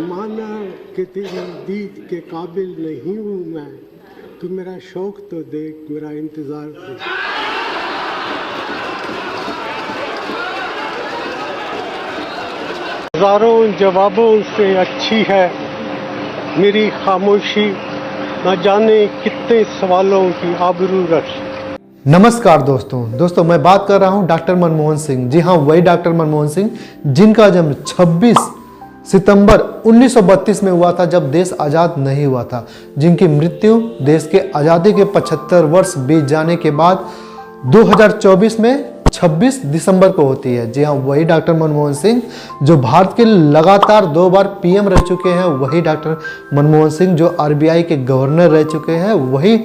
माना कि तेरी दीद के काबिल नहीं हूँ मैं, तू मेरा शौक तो देख, मेरा इंतज़ार देख। हज़ारों जवाबों से अच्छी है मेरी खामोशी, न जाने कितने सवालों की आबरू रखी। नमस्कार दोस्तों, मैं बात कर रहा हूं डॉक्टर मनमोहन सिंह। जी हां, वही डॉक्टर मनमोहन सिंह जिनका जन्म 26 सितंबर 1932 में हुआ था, जब देश आज़ाद नहीं हुआ था, जिनकी मृत्यु देश के आज़ादी के 75 वर्ष बीत जाने के बाद 2024 में 26 दिसंबर को होती है। जी हाँ, वही डॉक्टर मनमोहन सिंह जो भारत के लगातार 2 बार पीएम रह चुके हैं, वही डॉक्टर मनमोहन सिंह जो आरबीआई के गवर्नर रह चुके हैं, वही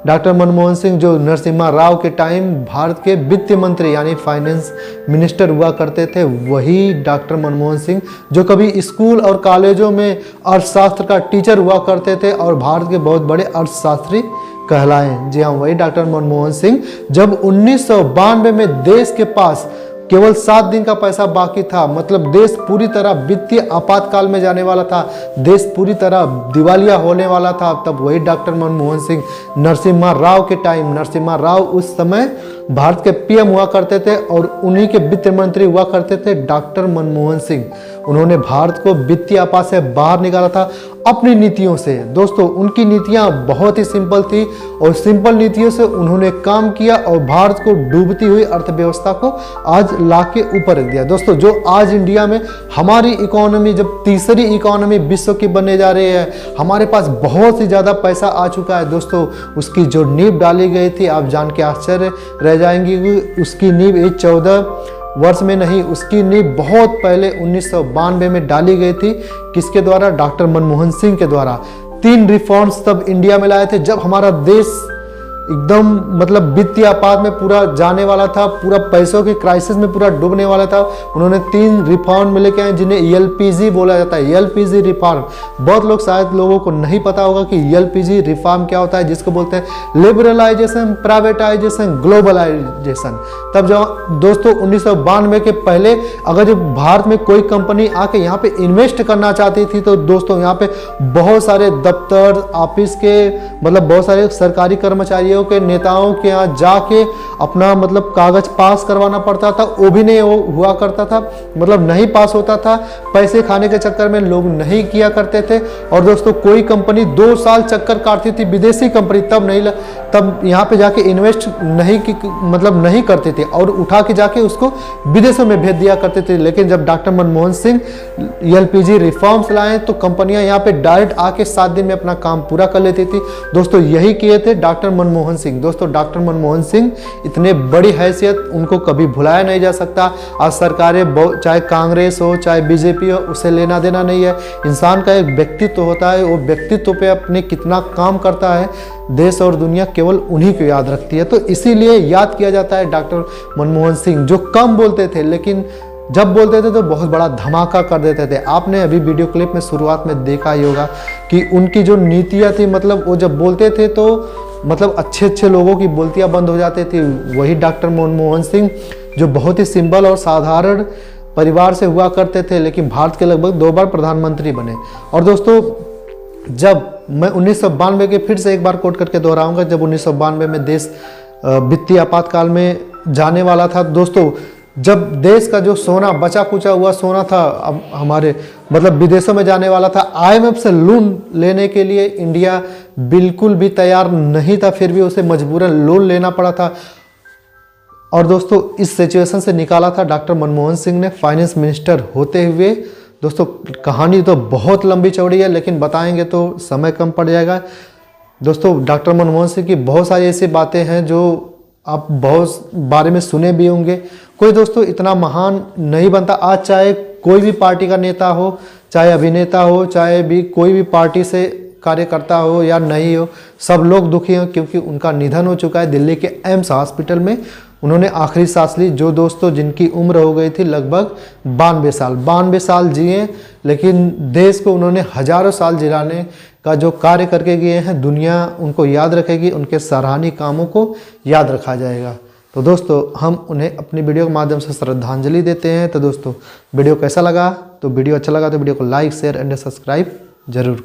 डॉक्टर मनमोहन सिंह जो नरसिम्हा राव के टाइम भारत के वित्त मंत्री यानी फाइनेंस मिनिस्टर हुआ करते थे, वही डॉक्टर मनमोहन सिंह जो कभी स्कूल और कॉलेजों में अर्थशास्त्र का टीचर हुआ करते थे और भारत के बहुत बड़े अर्थशास्त्री कहलाए। जी हाँ, वही डॉक्टर मनमोहन सिंह जब 1992 में देश के पास केवल 7 दिन का पैसा बाकी था, मतलब देश पूरी तरह वित्तीय आपातकाल में जाने वाला था, देश पूरी तरह दिवालिया होने वाला था, तब वही डॉक्टर मनमोहन सिंह नरसिम्हा राव के टाइम, नरसिम्हा राव उस समय भारत के पीएम हुआ करते थे और उन्हीं के वित्त मंत्री हुआ करते थे डॉक्टर मनमोहन सिंह। उन्होंने भारत को वित्तीय आपात से बाहर निकाला था अपनी नीतियों से। दोस्तों, उनकी नीतियां बहुत ही सिंपल थी और सिंपल नीतियों से उन्होंने काम किया और भारत को डूबती हुई अर्थव्यवस्था को आज लाके ऊपर रख दिया। दोस्तों, जो आज इंडिया में हमारी इकोनॉमी जब तीसरी इकोनॉमी विश्व की बनने जा रही है, हमारे पास बहुत ही ज़्यादा पैसा आ चुका है। दोस्तों, उसकी जो नींव डाली गई थी, आप जान के आश्चर्य रह जाएंगे कि उसकी नींव ये 14 वर्ष में नहीं, उसकी नींव बहुत पहले 1992 में डाली गई थी। किसके द्वारा? डॉक्टर मनमोहन सिंह के द्वारा। 3 रिफॉर्म्स तब इंडिया में लाए थे जब हमारा देश एकदम मतलब वित्तीय आपात में पूरा जाने वाला था, पूरा पैसों के क्राइसिस में पूरा डूबने वाला था। उन्होंने 3 रिफॉर्म लेके आए जिन्हें एलपीजी बोला जाता है। एलपीजी रिफॉर्म, बहुत लोग शायद लोगों को नहीं पता होगा कि एलपीजी रिफॉर्म क्या होता है, जिसको बोलते हैं लिबरलाइजेशन, प्राइवेटाइजेशन, ग्लोबलाइजेशन। तब जब दोस्तों 1992 के पहले अगर जब भारत में कोई कंपनी आके यहाँ पे इन्वेस्ट करना चाहती थी तो दोस्तों यहाँ पे बहुत सारे दफ्तर, ऑफिस के मतलब बहुत सारे सरकारी कर्मचारियों के नेताओं के यहाँ जाके अपना मतलब कागज पास करवाना पड़ता था। वो भी नहीं हुआ करता था, मतलब नहीं पास होता था। पैसे खाने के चक्कर में लोग नहीं किया करते थे। और दोस्तों, कोई कंपनी 2 साल चक्कर काटती थी, विदेशी कंपनी तब यहाँ पे जाके इन्वेस्ट नहीं करते थे और उठा के जाके उसको विदेशों में भेज दिया करते थे। लेकिन जब doctor Manmohan Singh LPG reforms लाए तो कंपनियां यहाँ पे डायरेक्ट आके 7 दिन में अपना काम पूरा कर लेती थी। दोस्तों, यही किए थे डॉक्टर मनमोहन सिंह। दोस्तों, डॉक्टर मनमोहन सिंह इतने बड़ी हैसियत, उनको कभी भुलाया नहीं जा सकता। आज सरकारें चाहे कांग्रेस हो चाहे बीजेपी हो, उससे लेना देना नहीं है। इंसान का एक व्यक्तित्व होता है, वो व्यक्तित्व पे अपने कितना काम करता है, देश और दुनिया केवल उन्हीं को याद रखती है। तो इसीलिए याद किया जाता है डॉक्टर मनमोहन सिंह, जो कम बोलते थे लेकिन जब बोलते थे तो बहुत बड़ा धमाका कर देते थे। आपने अभी वीडियो क्लिप में शुरुआत में देखा ही होगा कि उनकी जो नीतियाँ थी, मतलब वो जब बोलते थे तो मतलब अच्छे लोगों की बोलतियाँ बंद हो जाती थी। वही डॉक्टर मनमोहन सिंह जो बहुत ही सिंपल और साधारण परिवार से हुआ करते थे, लेकिन भारत के लगभग 2 बार प्रधानमंत्री बने। और दोस्तों, जब मैं 1992 के फिर से एक बार कोट करके दोहराऊंगा, जब 1992 में देश वित्तीय आपातकाल में जाने वाला था। दोस्तों, जब देश का जो सोना बचा कुचा हुआ सोना था, अब हमारे मतलब विदेशों में जाने वाला था, आईएमएफ से लोन लेने के लिए इंडिया बिल्कुल भी तैयार नहीं था, फिर भी उसे मजबूरन लोन लेना पड़ा था। और दोस्तों, इस सिचुएशन से निकाला था डॉक्टर मनमोहन सिंह ने फाइनेंस मिनिस्टर होते हुए। दोस्तों, कहानी तो बहुत लंबी चौड़ी है, लेकिन बताएंगे तो समय कम पड़ जाएगा। दोस्तों, डॉक्टर मनमोहन सिंह की बहुत सारी ऐसी बातें हैं जो आप बहुत बारे में सुने भी होंगे। कोई दोस्तों इतना महान नहीं बनता। आज चाहे कोई भी पार्टी का नेता हो, चाहे अभिनेता हो, चाहे भी कोई भी पार्टी से कार्यकर्ता हो या नहीं हो, सब लोग दुखी हैं क्योंकि उनका निधन हो चुका है। दिल्ली के एम्स हॉस्पिटल में उन्होंने आखिरी सांस ली, जो दोस्तों जिनकी उम्र हो गई थी लगभग 92 साल जिए, लेकिन देश को उन्होंने हजारों साल जिलाने का जो कार्य करके गए हैं, दुनिया उनको याद रखेगी, उनके सराहनीय कामों को याद रखा जाएगा। तो दोस्तों, हम उन्हें अपनी वीडियो के माध्यम से श्रद्धांजलि देते हैं। तो दोस्तों, वीडियो कैसा लगा तो वीडियो अच्छा लगा तो वीडियो को लाइक शेयर एंड सब्सक्राइब जरूर